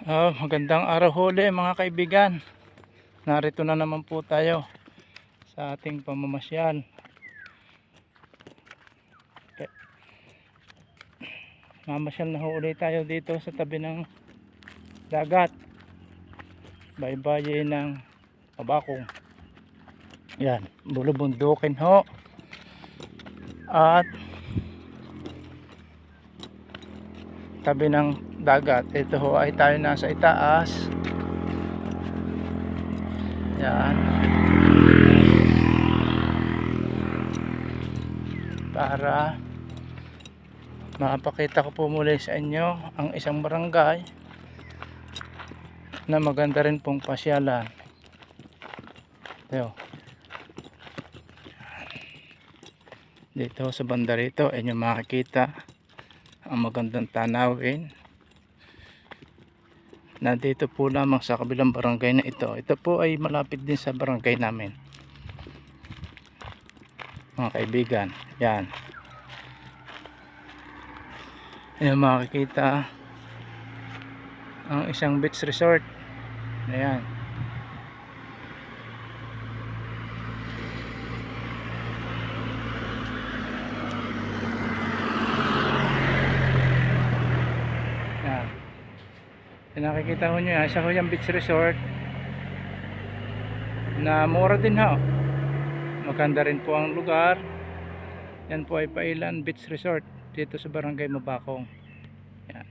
Magandang araw huli mga kaibigan. Narito na naman po tayo sa ating pamamasyal. Mamasyal na huli tayo dito sa tabi ng dagat, baybayin ng Mabakong. Yan, bulubundukin ho. At tabi ng dagat, ito ho ay tayo nasa itaas. Yan, para mapakita ko po muli sa inyo ang isang barangay na maganda rin pong pasyalan. Ito, dito sa banda rito inyo makikita ang magandang tanawin. Nandito po lamang sa kabilang barangay na ito. Ito po ay malapit din sa barangay namin, mga kaibigan. Yan, ayan, makikita ang isang beach resort. Ayan, yan. Nakikita ho nyo yan, isa ho yung beach resort na mura din ho. Maganda rin po ang lugar. Yan po ay Pailan Beach Resort dito sa barangay Mabakong. Yan,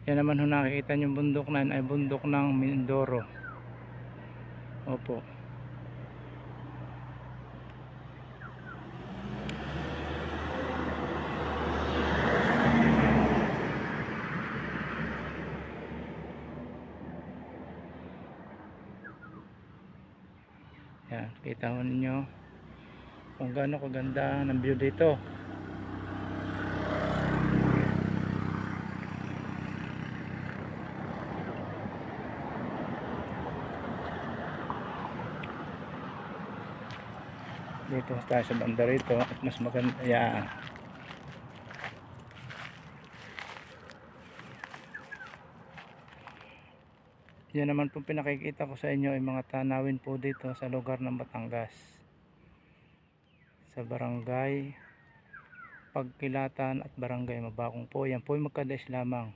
yan naman ho, nakikita nyo bundok na yan ay bundok ng Mindoro. Opo. Yan, kita ho ninyo kung gaano kaganda ng view dito. Dito tayo sa banda rito at mas maganda. Yan, yan naman po pinakikita ko sa inyo ay mga tanawin po dito sa lugar ng Batangas, sa barangay Pagkilatan at barangay Mabakong po. Yan po ay magkadais lamang.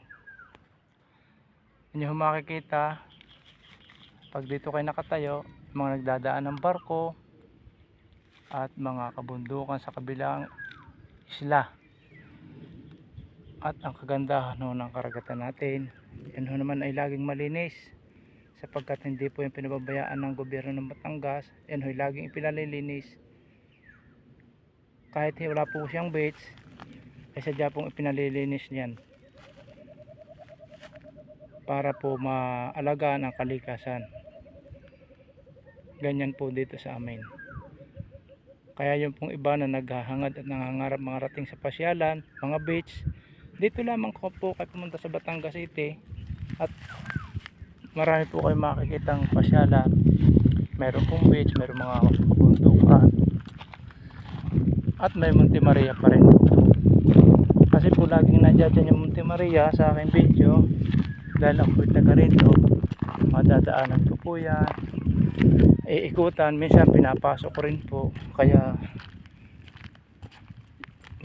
Inyo makikita pag dito kayo nakatayo, mga nagdadaan ng barko at mga kabundukan sa kabilang isla. At ang kagandahan ho ng karagatan natin, yan ho naman ay laging malinis, sapagkat hindi po yung pinababayaan ng gobyerno ng Batangas. Yan ho ay laging ipinalilinis. Kahit wala po siyang beach, ay sadya pong ipinalilinis niyan para po maalagaan ang kalikasan. Ganyan po dito sa amin. Kaya yung pong iba na naghahangad at nangangarap mga rating sa pasyalan, mga beach, dito lamang po kayo pumunta sa Batangas City at marami po kayo makikitang pasyalan. Meron pong beach, meron mga bundukan, at may Monte Maria pa rin. Kasi po laging nandiyan yung Monte Maria sa aking video, dahil ako taga rito, madadaanan ko po yan, iikutan, minsan pinapasok ko rin po. Kaya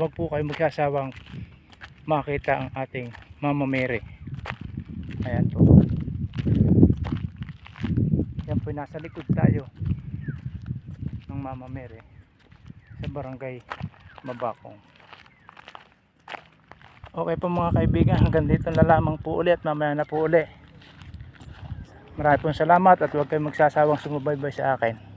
wag po kayo magsasawang makita ang ating Mama Mary. Ayan po, yan po, nasa likod tayo ng Mama Mary sa barangay Mabakong. Okay po mga kaibigan, hanggang dito na lamang po ulit. Mamaya na po ulit. Maraming salamat at huwag kayong magsasawang sumubaybay sa akin.